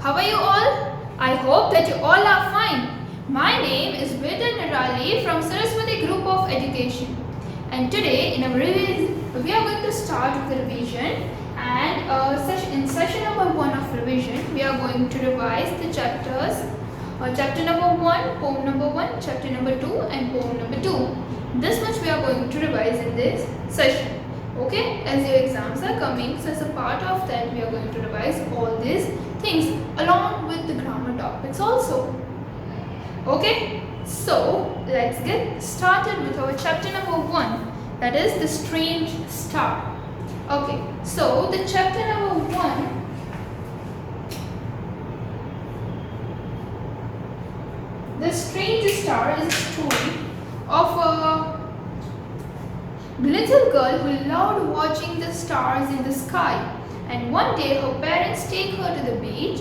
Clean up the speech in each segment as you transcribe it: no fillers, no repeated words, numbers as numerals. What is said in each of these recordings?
How are you all? I hope that you all are fine. My name is Vedha Narali from Saraswati Group of Education, and today in our revision we are going to start with the revision. And in session number 1 of revision, we are going to revise the chapters. Chapter number 1, poem number 1, chapter number 2, and poem number 2. This much we are going to revise in this session. Okay, as your exams are coming, so as a part of that we are going to revise all these things along with the grammar topics also. Okay, so let's get started with our chapter number 1, that is the strange star. Okay, so the chapter number 1, the strange star, is a story of a little girl who loved watching the stars in the sky, and one day her parents take her to the beach,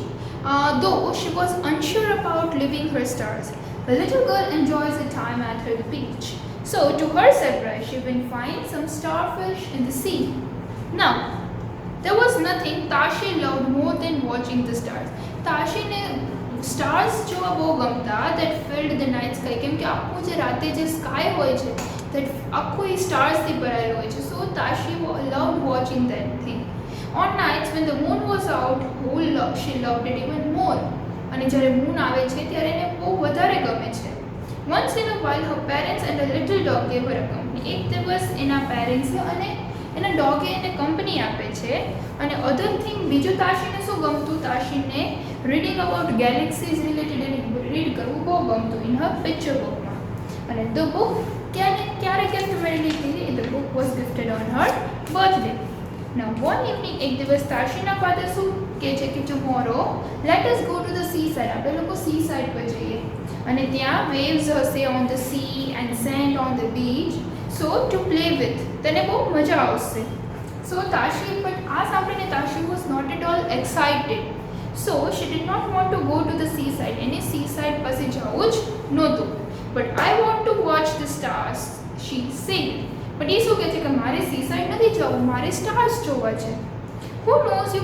though she was unsure about leaving her stars. The little girl enjoys the time at the beach. So to her surprise, she will find some starfish in the sea. Now, there was nothing Tashi loved more than watching the stars. Tashi ने stars જોવા બહુ ગમતા, that filled the night sky, કેમ કે આખું જે રાતે જે sky હોય છે, that આખું એ stars થી ભરાયેલું હોય છે. So Tashi loved watching that thing. On nights when the moon was out, she loved it even more. અને જ્યારે moon આવે છે ત્યારે એને બહુ વધારે ગમે છે. Once in a while, her parents and a little dog gave her a company. એક દિવસ એના parents અને એના ડોગે એને કંપની આપે છે. અને અધર થિંગ, બીજું તાશીને શું ગમતું? તાશીને રીડિંગ અબાઉટ ગેલેક્સીઝ રિલેટેડ એને રીડ કરવું બહુ ગમતું ઇન હર પિક્ચર બુકમાં. અને ધ બુક ક્યારે ગિફ્ટ મેળવી હતી? The book was gifted on her birthday. Now one evening, એક દિવસ તાશીના ફાધર શું કહે છે કે tomorrow let us go to the seaside. આપણે લોકો સી સાઇડ પર જઈએ અને ત્યાં waves હશે on the sea and sand on the beach, so to play with. તને બહુ મજા આવશે. So Tashi, but આ સાંભળીને Tashi was not at all excited. So she did not want to go to the seaside. એને seaside પાસે જવું જ નહોતું. But I want to watch the stars, she said. But એ શું કહે છે કે મારે seaside નથી જવું, મારે stars જોવા છે. Who knows, you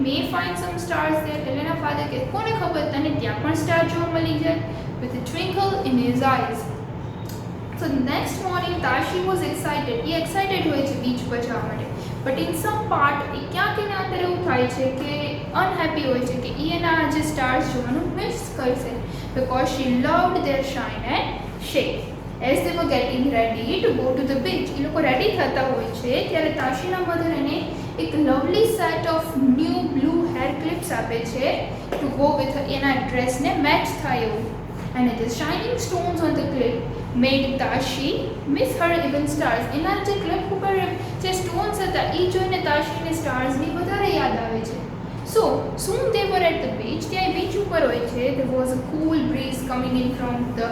may find some stars there. Elena father કહે, કોને ખબર, તને ત્યાં પણ સ્ટાર જોવા મળી જાય. With a twinkle in his eyes. So the next morning, Tashi was excited. A excited હોય છે બીચ પર જવા માટે. But in some part, એ ક્યાંક એના અંદર એવું થાય છે કે unhappy હોય છે કે એ એના જે stars જોવાનું miss કરશે, because she loved their shine and shade. As they were getting ready to go to the beach, એ લોકો રેડી થતા હોય છે ત્યારે તાશીના મધર એને એક lovely set of new blue hair clips આપે છે to go with એના ડ્રેસને મેચ થાય એવું. And the shining stones on the clip made Tashi miss her even stars. એના જે ક્લિપ ઉપર જે સ્ટોન્સ હતા એ જોઈને તાશીને સ્ટાર્સની વધારે યાદ આવે છે. So soon they were at the beach. ત્યાં બીચ ઉપર હોય છે. There was a cool breeze coming in from the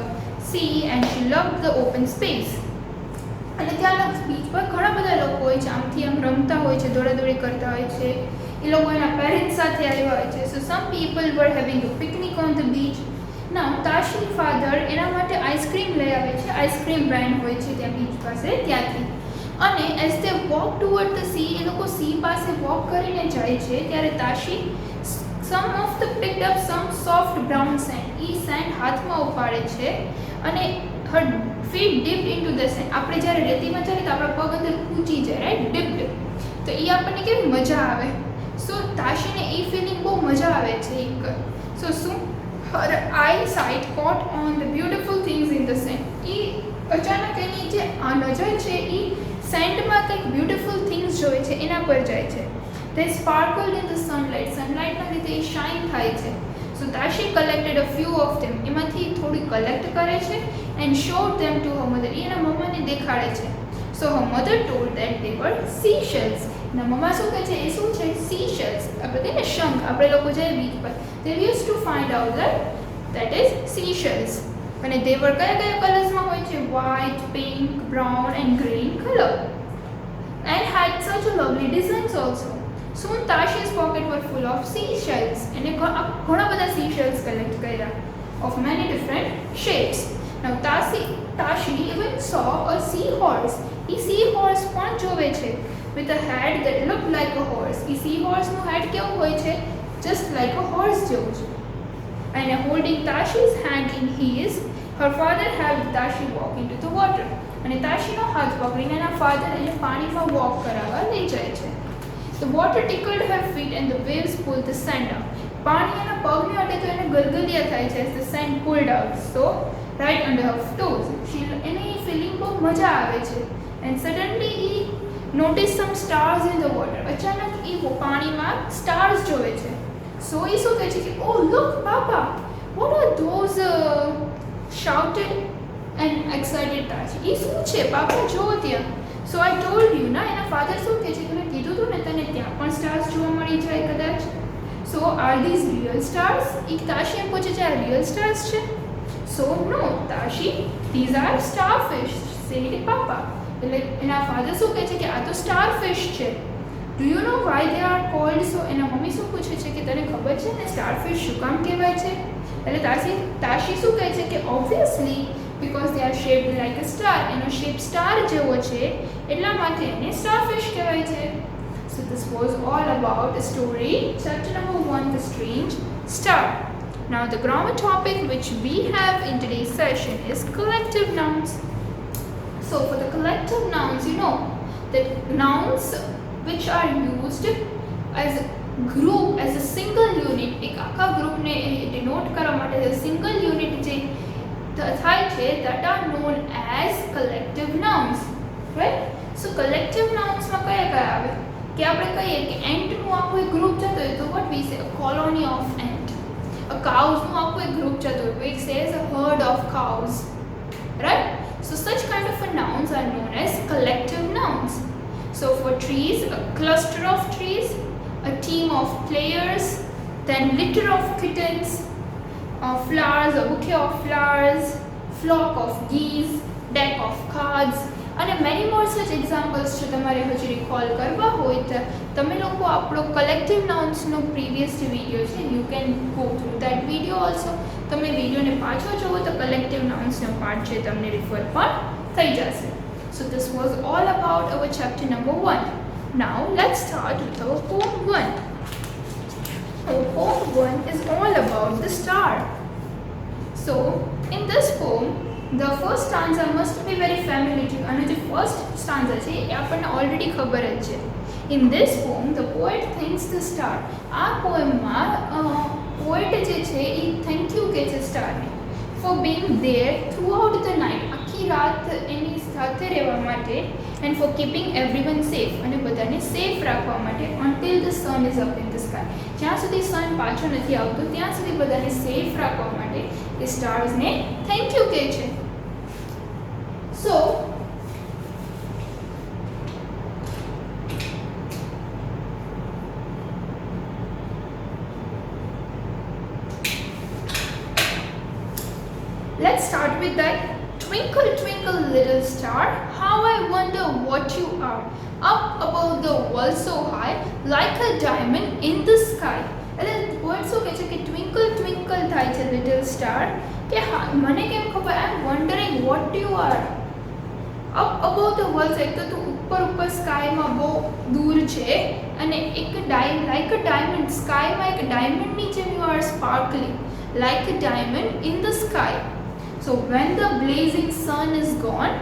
sea and she loved the open space. અને ત્યાં બીચ પર ઘણા બધા લોકો હોય છે, આમથી આમ રમતા હોય છે, દોડાદોડી કરતા હોય છે. એ લોકો એના પેરેન્ટ્સ સાથે આવ્યા હોય છે. So some people were having a picnic on the beach. Now Tashi father એના માટે આઈસ્ક્રીમ લઈ આવે છે. આઈસ્ક્રીમ વેન હોય છે ત્યાં બીચ પાસે, ત્યાંથી. અને as they walk toward the sea, એ લોકો sea પાસે વોક કરીને જાય છે ત્યારે Tashi some of the picked up some soft brown sand. A sand હાથમાં ઉપાડે છે અને her feet dipped into the sand. આપણે જ્યારે રેતીમાં ચાલીએ તો આપણા પગ અંદર કૂચી જાય, રાઈટ, dipped. તો એ આપણને કેવી મજા આવે. સો તાશીને એ ફિલિંગ બહુ મજા આવે છે એક. સો શું, her eyesight caught on the beautiful things in the sand. એ અચાનક એની જે આ નજર છે એ સેન્ડમાં કંઈક બ્યુટિફુલ થિંગ્સ જોઈ છે, એના પર જાય છે. They sparkled in the sunlight. સનલાઇટના લીધે એ શાઇન થાય છે. So Tashi collected a few of them. એમાંથી થોડી કલેક્ટ કરે છે and showed them to her mother. એના મમ્માને દેખાડે છે. So her mother told that they were seashells. ના મમ્મા શું કહે છે? એ શું છે? Seashells. આપણે કહીએ ને શંખ, આપણે લોકો જઈએ બીચ પર, they used to find out that is seashells. અને they were કયા કયા કલર્સમાં હોય છે? white, pink, brown and green color, and had such a lovely designs also. Soon Tashi's pocket were full of seashells. એને ઘણા બધા seashells collect કર્યા of many different shapes. Now Tashi even saw a seahorse. A seahorse પણ જોવે છે with a head that looked like a horse. A seahorse નું head કેવું હોય છે? just like a horse જેવું છે. And holding Tashi's hand in his, her father helped Tashi walk into the water. અને તાશીનો હાથ પકડીને એના ફાધર એને પાણીમાં વોક કરાવવા લઈ જાય છે. The water tickled her feet and the waves pulled the sand out. પાણી એના પગને અડે તો એને ગલગલિયા થાય છે as the sand pulled out. So right under her toes. એને એ ફિલિંગ બહુ મજા આવે છે. And suddenly he noticed some stars in the water. અચાનક એ પાણીમાં stars જોવે છે. So he શું કહે છે કે oh look papa, what are those shouted and excited Tashi. એ શું છે પાપા જો ત્યાં. So I told you ના, એના ફાધર શું કહે છે કે મેં કીધું હતું ને તને ત્યાં પણ સ્ટાર્સ જોવા મળી જાય કદાચ. So are these real stars? એક તાશી એમ પૂછે છે આ real stars છે? So no Tashi, these are starfish, said papa. એટલે એના ફાધર શું કહે છે કે આ તો starfish છે. Do you know why they are called so? એના મમ્મી શું પૂછે છે કે તને ખબર છે ને starfish શું કામ કહેવાય છે? એટલે તાશી શું કહે છે કે obviously because they are shaped like a star. એનો shape star જેવો છે એટલા માટે એને starfish કહેવાય છે. So this was all about the story chapter number 1, The Strange Star. Now the grammar topic which we have in today's session is collective nouns. So for the collective nouns, you know that nouns which are used as a group, as a single unit, એક આખા ગ્રુપને denote કરવા માટે a single unit જે થાય છે that are known as collective nouns, right? So collective nouns માં કયા કયા આવે કે આપણે કહીએ કે એન્ટનું આખું એક ગ્રુપ જતો હોય તો what we say a colony of ant. A cowsનું આખું એક ગ્રુપ જતો હોય which says a herd of cows, right? So such kind of nouns are known as collective nouns. So for trees, a cluster of trees, a team of players, then litter of kittens, flowers, a bouquet of flowers, flock of geese, deck of cards, અને many more such examples છે. તમારે હજી recall કરવા હોય તો તમે લોકો આપણો collective nouns નો previous video છે, you can go through that video also. તમે વિડિયોને પાછો જોવો તો collective nouns નો પાર્ટ છે તમને refer પણ થઈ જશે. So this was all about our chapter number 1. Now let's start with our poem 1. Our poem 1 is all about the star. So in this poem, the first stanza must be very familiar to you. And the first stanza છે એ આપણને already ખબર જ છે. In this poem, the poet thanks the star. આ poemમાં poet જે છે એ thank you કહે છે સ્ટારને for being there throughout the night. આખી રાત એની સાથે રહેવા માટે and for keeping everyone safe. અને બધાને સેફ રાખવા માટે until the sun is up in the sky. જ્યાં સુધી સન પાછો નથી આવતો ત્યાં સુધી બધાને સેફ રાખવા માટે એ સ્ટાર્સને થેન્ક યુ કહે છે. So let's start with that. Twinkle, twinkle, little star, how I wonder what you are. Up above the world so high, like a diamond in the sky. એટલે પોએટ શું કહે છે કે twinkle twinkle થાય છે little star કે હા મને કેમ ખબર I am wondering what you are. Up above the world એક તો તું ઉપર સ્કાયમાં બહુ દૂર છે અને એક લાઈક અ ડાયમંડ સ્કાયમાં એક ડાયમંડની જેમ you are sparkling like a diamond in the sky. So when the blazing sun is gone,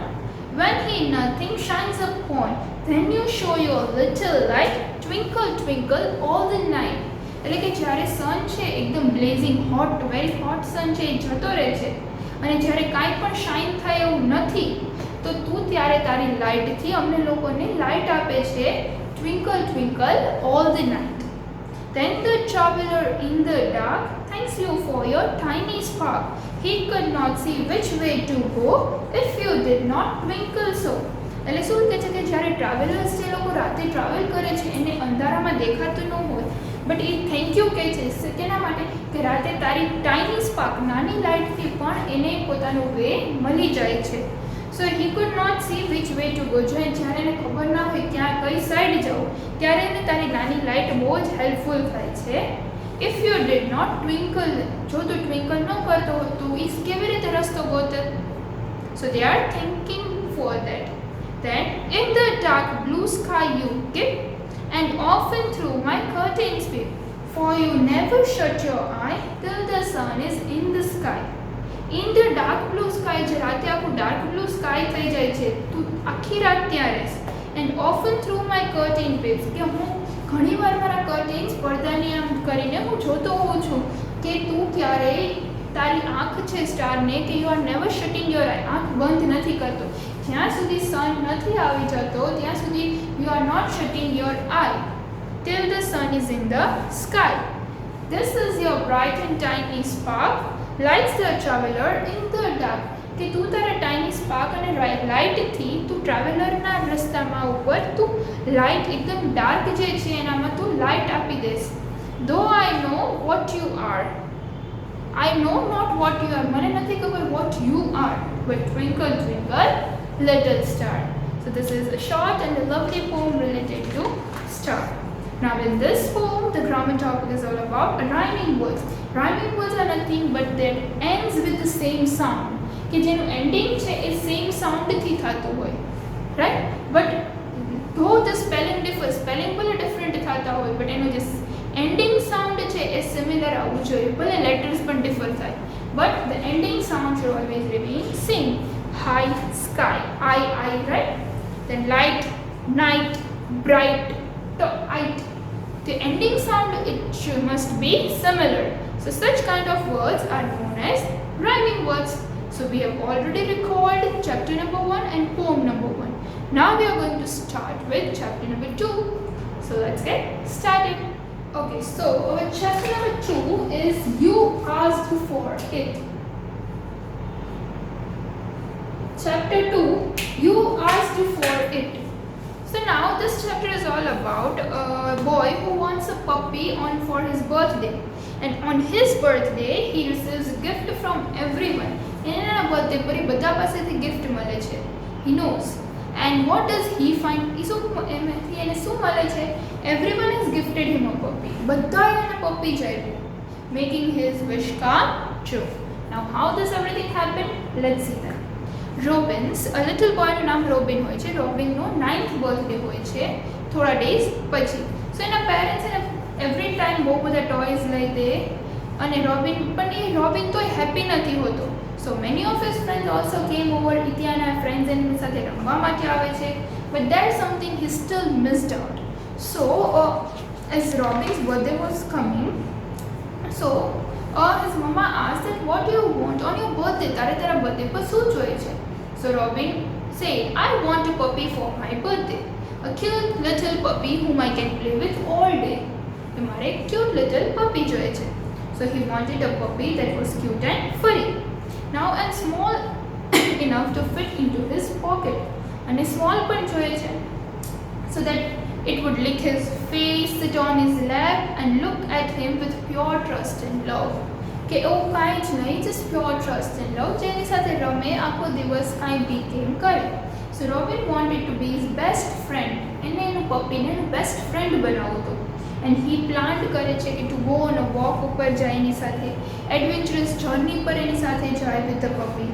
when he nothing shines upon, then you show your little light, twinkle twinkle all the night. એટલે કે જ્યારે સન છે એકદમ બ્લેઝિંગ hot very hot sun છે એ જતો રહે છે અને જ્યારે કાંઈ પણ શાઇન થાય એવું નથી તો તું ત્યારે તારી લાઇટથી અમને લોકોને લાઇટ આપે છે twinkle twinkle all the night. Then the traveler in the dark thanks you for your tiny spark. He could not see which way to go if you did not twinkle so. એટલે શું કહે છે કે જ્યારે travellers જે લોકો રાતે travel કરે છે એને અંધારામાં દેખાતું ન હોય બટ એ થેન્ક યુ કહે છે કેના માટે કે રાતે તારી ટાઇની સ્પાર્ક નાની લાઇટથી પણ એને પોતાનો વે મળી જાય છે. So he could not see which way to go. જો જ્યારે એને ખબર ના હોય ક્યાં કઈ સાઈડ જવું ત્યારે એને તારી નાની લાઇટ બહુ જ હેલ્પફુલ થાય છે. If you did not twinkle, જો તું ટ્વિંકલ ન કરતો હોય તો એ કેવી રીતે રસ્તો ગોતે. So they are thinking for that. Then in the dark blue sky you keep, and often through my curtains peep. For you never shut your eye till the sun is in the sky. In the dark blue sky, જે રાતે આખું dark blue sky થઈ જાય છે, તું આખી રાત ત્યાં રહેશ. And often through my curtain waves, કે હું ઘણી વાર મારા curtains પડદાની આમ કરીને હું જોતો હોઉં છું કે તું ક્યારેય તારી આંખ છે સ્ટારને કે you are never shutting your eye, આંખ બંધ નથી કરતો. જ્યાં સુધી સન નથી આવી જતો ત્યાં સુધી you are not shutting your eye till the sun is in the sky. This is your bright and tiny spark, lights the traveler in the dark. કે તું તારા ટાઈની સ્પાર્ક અને લાઇટથી તું ટ્રાવેલરના રસ્તામાં ઉપર તું લાઇટ એકદમ ડાર્ક જે છે એનામાં તું લાઇટ આપી દેશ. Though I know what you are, I know not what you are, મને નથી ખબર what you are, but twinkle twinkle little star. So this is a short and a lovely poem related to star. Now in this poem the grammar topic is all about rhyming words. Rhyming words are nothing but that ends with the same sound, કે જેનું ending છે એ same સાઉન્ડથી થતું હોય, right. But ધો the spelling differ, spelling ભલે different થતા હોય but એનું જે એન્ડિંગ સાઉન્ડ છે એ સિમિલર આવવું જોઈએ. ભલે લેટર્સ પણ ડિફર થાય but the ending sound should always remain same. High, sky, eye, right. Then light, night, bright, ight. The ending sound must be similar. So such kind of words are known as rhyming words. So we have already recorded chapter number 1 and poem number 1. Now we are going to start with chapter number 2. So let's get started. Okay, so our chapter number 2 is You Asked For It. Chapter 2, You Asked For It. So now this chapter is all about a boy who wants a puppy for his birthday, and on his birthday he receives a gift from everyone. એના birthday પર બધા પાસેથી gift મળે છે. He knows. And what does he find? એને શું મળે છે? Everyone has gifted him a puppy. બધાએ એને પપ્પી જ આપ્યું, making his wish come true. Now how does everything happen? Let's see that. Robin's, a little બોયનું નામ રોબિન હોય છે. રોબિનનો 9th બર્થડે હોય છે થોડા ડેઝ પછી. સો એના પેરેન્ટ્સ એને એવરી ટાઈમ બહુ બધા ટોયઝ લઈ દે અને રોબિન પણ એ રોબિન તોય હેપી નથી હોતો. So many of his friends also કેમ ઓવર. ત્યાંના ફ્રેન્ડ્સ એની સાથે રમવા માટે આવે છે but there is something he steel missed out. So as Robbins birthday was coming, so his mama asked that what do you want on your birthday? તારે તારા birthday પર શું જોઈએ છે? So Robin said, I want a puppy for my birthday. A cute little puppy whom I can play with all day. મારે એક cute little puppy જોઈએ છે. So he wanted a puppy that was cute and furry. Now and small enough to fit into his pocket. અને small પણ જોઈએ છે so that it would lick his face, sit on his lap and look at him with pure trust and love. કે એવું કાંઈ જ નહીં, just pure trust and love, જેની સાથે રમે આખો દિવસ કાંઈ બી કેમ કરે. So Robin wanted to be his best friend. એને એનું પપ્પીને એનું બેસ્ટ ફ્રેન્ડ બનાવવું હતું. And he planned કરે છે કે to go on a walk ઉપર જાય એની સાથે, એડવેન્ચરસ જર્ની પર એની સાથે જાય with the puppy.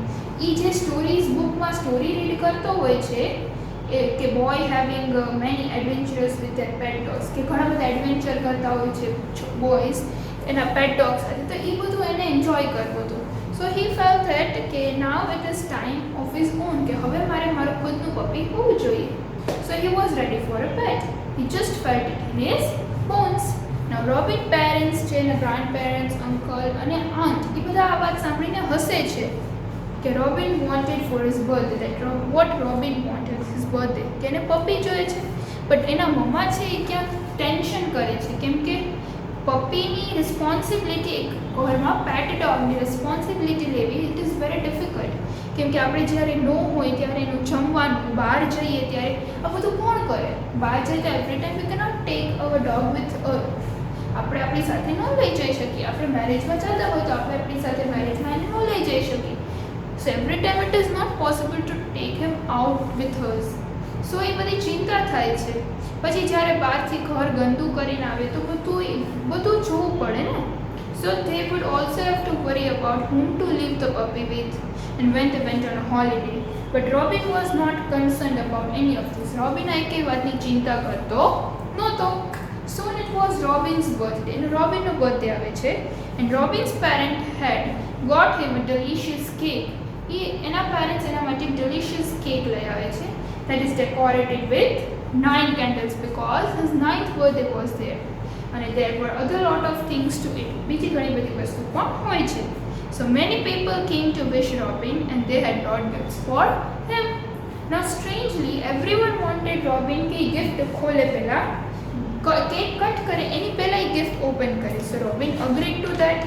એ જે સ્ટોરીઝ બુકમાં સ્ટોરી રીડ કરતો હોય છે કે boy having many adventures with their pet dogs, કે ઘણા બધા એડવેન્ચર કરતા હોય છે બોયઝ એના પેટ ડોગ સાથે, તો એ બધું એને એન્જોય કરવું હતું. સો હી ફેલ્ટ ધેટ કે now it is time of his own, કે હવે મારે મારું ખુદનું પપ્પી હોવું જોઈએ. So he was ready for a pet. He just felt it in his bones. Now Robin parents છે ને ગ્રાન્ડ પેરેન્ટ્સ, અંકલ અને આંટ, એ બધા આ વાત સાંભળીને હસે છે કે Robin wanted for his birthday, that what Robin wanted his birthday, કે એને પપ્પી જોઈએ છે. બટ એના મમ્મા છે એ ક્યાંક ટેન્શન કરે છે, કેમ કે પપ્પીની રિસ્પોન્સિબિલિટી, એક ઘરમાં પેટ ડોગની રિસ્પોન્સિબિલિટી લેવી ઇટ ઇઝ વેરી ડિફિકલ્ટ. કેમ કે આપણે જ્યારે નો હોય ત્યારે એનું જમવાનું, બહાર જઈએ ત્યારે આ બધું કોણ કરે? બહાર જઈએ તો every time we cannot take our dog with us. આપણે આપણી સાથે ન લઈ જઈ શકીએ. આપણે મેરેજમાં ચાલતા હોય તો આપણે આપણી સાથે મેરેજમાં એને ન લઈ જઈ શકીએ. So every time it is not possible to take him out with us. So એ બધી ચિંતા થાય છે. પછી જ્યારે બહારથી ઘર ગંદુ કરીને આવે તો બધું જોવું પડે ને. So they would also have to worry about whom to leave the puppy with and when they went on a holiday. But Robin was not concerned about any of this. Robin આ કઈ વાતની ચિંતા કરતો નહોતો. Soon it it was Robin's birthday. And Robin's birthday આવે છે. And Robin's parent had got him a delicious cake. એના parents એના માટે delicious cake લઈ આવે છે. That is decorated with 9 candles because his 9th birthday was there. And there were other lot of things to eat. બીજી ઘણી બધી વસ્તુ પણ હોય છે. So many people came to wish Robin and they had brought gifts for him. Now strangely everyone wanted Robin કે gift ખોલે પહેલા કેક કટ કરે એની પહેલા એ gift open કરે. So Robin agreed to that.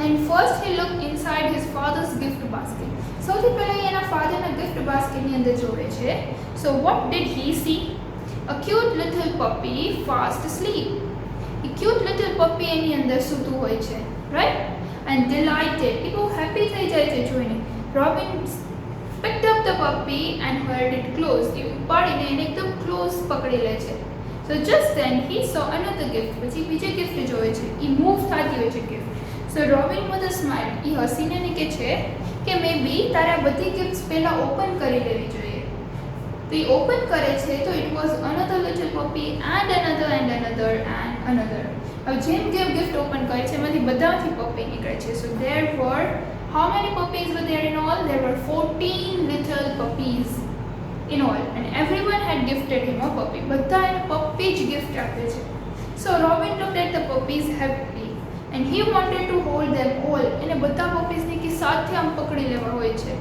And first he looked inside his father's gift basket. સૌથી પહેલા એના ફાધરના gift basket ની અંદર જોવે છે. So what did he see? A cute little puppy fast asleep. A cute little puppy એની અંદર સૂતું હોય છે, right? And delighted, he was happy થઈ જાય છે જોઈને. Robin picked up the puppy and held it close. એ ઉપાડીને એને એકદમ ક્લોઝ પકડી લે છે. So just then he saw another gift. પછી બીજી gift જોવે છે. એ મૂવ થતી હોય છે gift. So Robin with a smile, એ હસીને એને કહે છે કે maybe તારે આ બધી gifts પહેલા ઓપન કરી લેવી જોઈએ. તો એ ઓપન કરે છે તો it was another little puppy and another and another and another. હવે જેમ જેમ gift open કરે છે એમાંથી બધાથી puppy નીકળે છે. So there were how many puppies were there in all? There were 14 little puppies in all and everyone had gifted him a puppy. બધા એને puppy જ gift આપે છે. So Robin looked at the puppies happily and he wanted to hold them all. એને બધા puppies ને કે સાથે આમ પકડી લેવા હોય છે.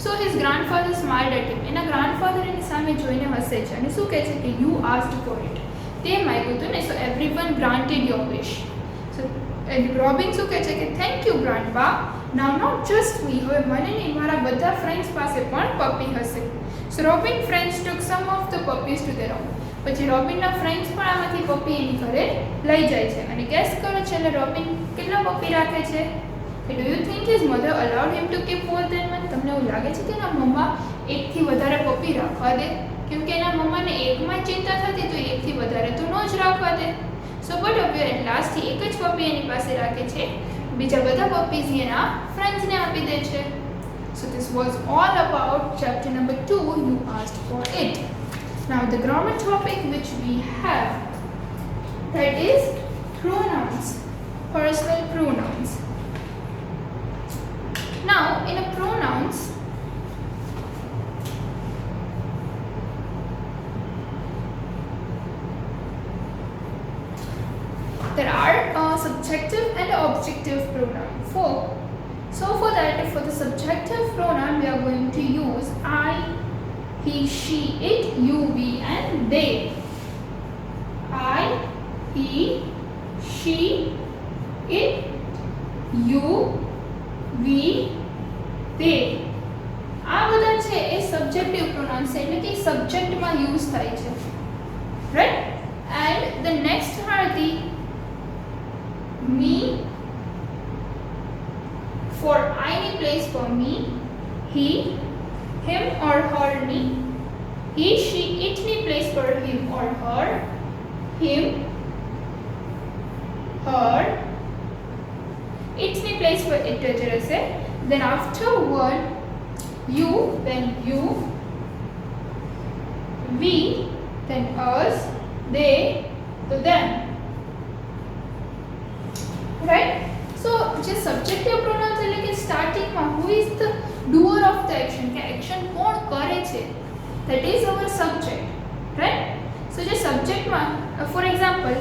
So his grandfather smiled at him. એના grandfather એની સામે જોઈને હસે છે અને શું કહે છે કે you asked for it. તે માગ્યું હતું ને. So everyone granted your wish. So Robin શું કહે છે કે thank you grandpa. Now not just me. હવે મને નહીં મારા બધા friends પાસે પણ puppy હશે. So Robin friends took some of the puppies to their home. પછી રોબિનના ફ્રેન્ડ્સ પણ આમાંથી પપ્પી એની ઘરે લઈ જાય છે અને ગેસ કરો છે એટલે રોબિન કેટલા પપ્પી રાખે છે? Do you think his mother allowed him to keep more than one? તમને એવું લાગે છે કે એના મમ્મા એકથી વધારે પપ્પી રાખવા દે? કેમ કે એના મમ્માને એકમાં ચિંતા થતી તો એકથી વધારે તો ન જ રાખવા દે. So but at last he એક જ પપ્પી એની પાસે રાખે છે. બીજા બધા પપ્પીઝ એના ફ્રેન્ડ્સને આપી દે છે. So this was all about chapter number 2. You asked for it. Now the grammar topic which we have, that is pronouns, personal pronouns. Now in a pronouns, there are subjective and objective pronoun. So for that, for the subjective pronoun we are going to use I, he, she, it, you, we and they. I, he, she, it, you, we, they. આ બધા છે એ subjective pronounce છે એટલે કે સબ્જેક્ટમાં use થાય છે, right? And the next are the me, for I ની place for me, he, him or her ni, he, she, it ni place for him or her, him, her, it ni place for it રહેશે. Then afterward you, then you, we, then us, they, to them, right? So જે subjective pronounce એટલે કે સ્ટાર્ટિંગમાં who is the doer of the action, કે action કોણ કરે છે, that is our subject, right? So જે સબ્જેક્ટમાં for example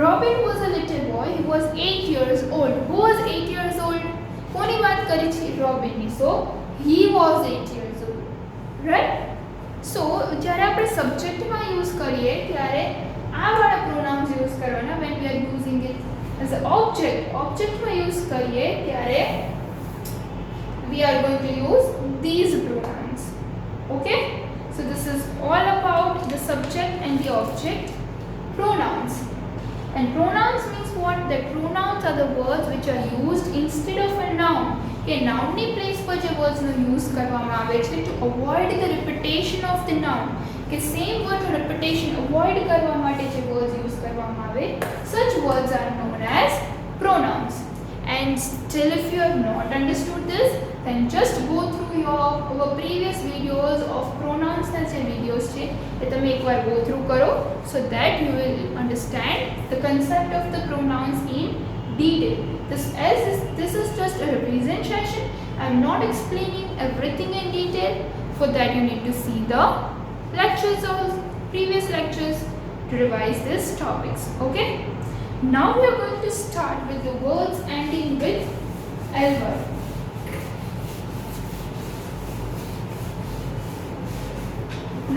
Robin was a little boy, he was 8 years old. Who was 8 years old? કોની વાત કરી છે? રોબિનની. So he was 8 years old, right? So જ્યારે આપણે સબ્જેક્ટમાં યુઝ કરીએ ત્યારે આ વાળા પ્રોનાઉન્સ યુઝ કરવાના when we are using it as an object. ઓબ્જેક્ટમાં યુઝ કરીએ ત્યારે we are going to use these pronouns. Okay? So this is all about the subject and the object pronouns. And pronouns means what? That pronouns are the words which are used instead of a noun. કે નાઉનની place પર જે વર્ડ્સનો use કરવામાં આવે છે to avoid the repetition of the noun. કે same word repetition avoid કરવા માટે જે વર્ડ્સ યુઝ કરવામાં આવે, such words are known as pronouns. And And still if you have not understood this, then just go through our previous videos of pronouns ના જે videos છે એ તમે એકવાર go through કરો, so that you will understand the concept of the pronouns in detail. This is just a representation. I am not explaining everything in detail. For that you need to see the lectures of previous lectures to revise these topics. Okay, now we are going to start with the words ending with ly.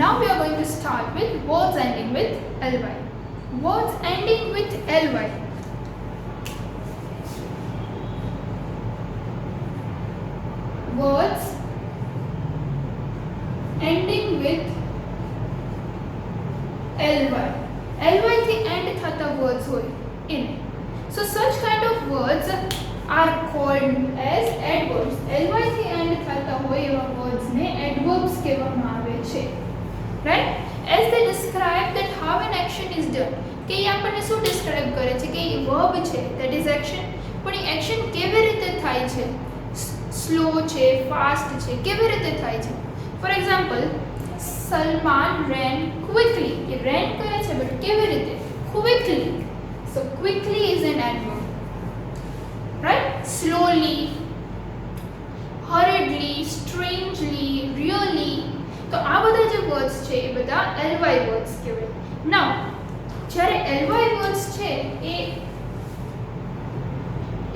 Now we are going to start with words ending with ly. Words ending with ly. Words ending with ly. ly થી end થતા words હોય એને. So such kind of words are called as adverbs. ly થી end થતા હોય એવા words ને adverbs કહેવામાં આવે છે. Right? As they describe that how an action is done. કે એ આપણને શું describe કરે છે કે એ verb છે, that is action. પણ એ action કેવી રીતે થાય છે? સ્લો છે, ફાસ્ટ છે, કેવી રીતે થાય છે? For example, Salman ran quickly. A ran કરે છે બટ કેવી રીતે? Quickly. So quickly is an adverb. Right? Slowly, hurriedly, strangely, really. તો આ બધા જે વર્ડ્સ છે એ બધા ly વર્ડ્સ કહેવાય. નાઉ જ્યારે ly વર્ડ્સ છે એ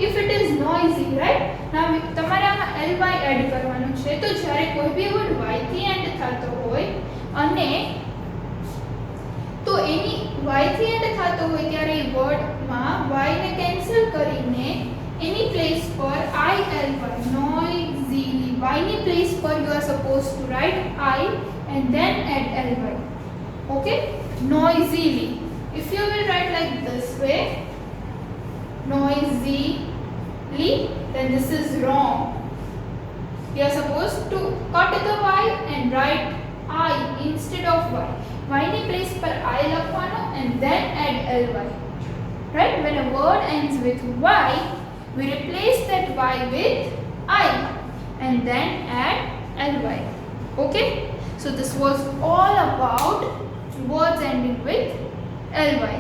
if it is noisy, right? Now તમારે આમાં ly એડ કરવાનું છે. તો જ્યારે કોઈ બી વર્ડ y થી એન્ડ થતો હોય અને તો એની y થી એન્ડ થતો હોય ત્યારે એ વર્ડમાં y ને કેન્સલ કરીને એની પ્લેસ પર ily, noisily, y ની પ્લેસ પર you are supposed to write I and then add ly. Okay? Noisily. If you will write like this way, noisily, then this is wrong. You are supposed to cut the y and write I instead of y. Y ની place પર I લખવાનો and then add ly. Right? When a word ends with y, we replace that y with I and then add ly. Okay? So this was all about words ending with ly.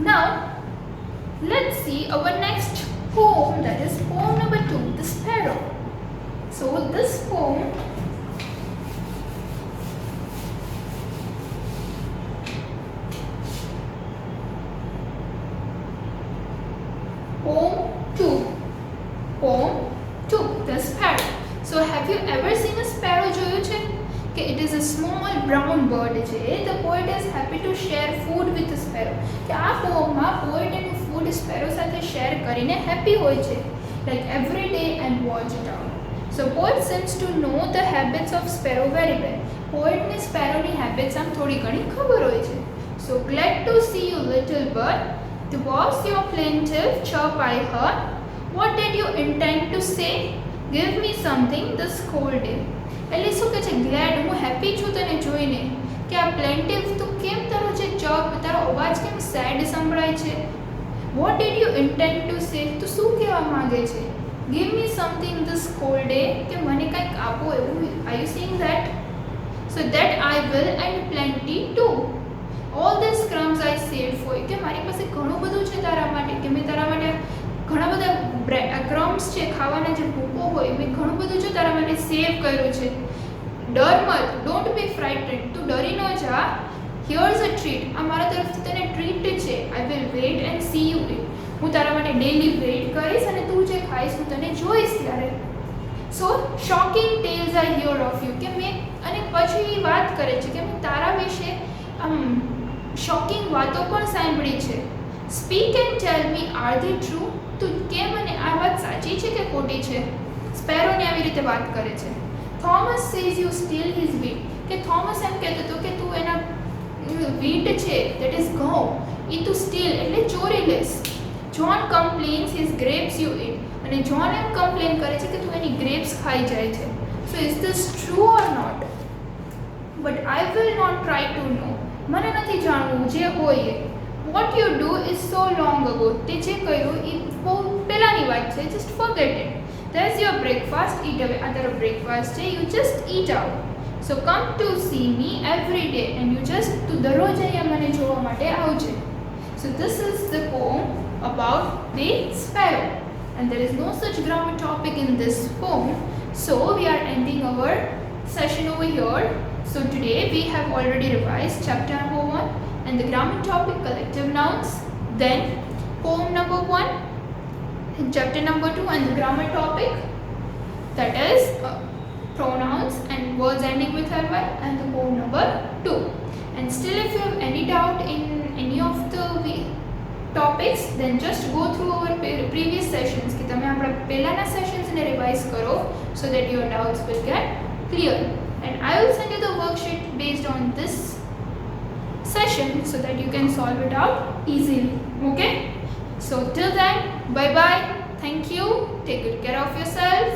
Now let's see our next poem, that is poem number 2, The Sparrow. So this poem Poem 2, The Sparrow. So have you ever seen a sparrow? જોયું છે કે it is a small brown bird છે. The poet is happy to share food with the sparrow. કે આ પોએમમાં poet એનું food sparrow સાથે share કરીને happy હોય છે, like every day and watch it out. So poet seems to know the habits of sparrow very well. પોએટને સ્પેરોની habits આમ થોડી ઘણી ખબર હોય છે. So glad to see you little bird, was your plaintive chirp I heard. What did you intend to say? Give me something this cold day. એટલે શું કહે છે? ગ્લેડ, હું હેપી છું તને જોઈને કે આ પ્લેન્ટિવ, તું કેમ તારો જે ચર્પ, તારો અવાજ કેમ સેડ સંભળાય છે? What did you intend to say? તું શું કહેવા માંગે છે? Give me something this cold day, કે મને કંઈક આપો એવું. Are you saying that? So that I will and plenty too. All these crumbs I saved for you. કે મારી પાસે ઘણું બધું છે તારા માટે, કે મેં તારા માટે ઘણા બધા ક્રમ્સ છે, ખાવાના જે ભૂકો હોય, મેં ઘણું બધું જો તારા માટે સેવ કર્યું છે. ડર મત, ડોન્ટ બી ફ્રાઇટેન્ડ, તું ડરી ન જા. હિયર્સ અ ટ્રીટ, આ મારા તરફથી તને ટ્રીટ છે. I will weight and C you it, હું તારા માટે ડેલી વેઇટ કરીશ અને તું જે ખાઈશ હું તને જોઈશ ત્યારે. So shocking tales I hear of you, કે મેં, અને પછી વાત કરે છે કે મેં તારા વિશે શોકિંગ વાતો પણ સાંભળી છે. Speak and tell me are they true, તું કે મને આ વાત સાચી છે કે ખોટી છે? સ્પેરોને આવી રીતે વાત કરે છે. Thomas says you steal his wheat, કે થોમસ એમ કહેતો હતો કે તું એના વીટ છે, દેટ ઇઝ ઘઉં, એ તું સ્ટીલ એટલે ચોરી લેશ. John complains his grapes you eat, અને જ્હોન એમ કમ્પ્લેન કરે છે કે તું એની ગ્રેપ્સ ખાઈ જાય છે. So is this true or not? But I will not try to know, મને નથી જાણવું જે હોય એ. What you do is so long ago, તે જે કર્યું એ બહુ પેલાની વાત છે, just forget it. There's your breakfast, eat away. Other breakfast છે, you just eat out. So come to see me every day and you just to દરરોજ અહીંયા મને જોવા માટે આવજે. So this is the poem about the sparrow, and there is no such grammar topic in this poem, so we are ending our session over here. So today we have already revised chapter number 1 and the grammar topic collective nouns, then poem number 1 and chapter number 2 and the grammar topic, that is pronouns and words ending with ly, and the poem number 2. And still if you have any doubt in any of the topics, then just go through our previous sessions कि તમે આપણા પહેલાના sessions ને revise કરો so that your doubts will get clear. And I will send you the worksheet based on this session so that you can solve it out easily. Okay? So till then, bye bye. Thank you. Take good care of yourself.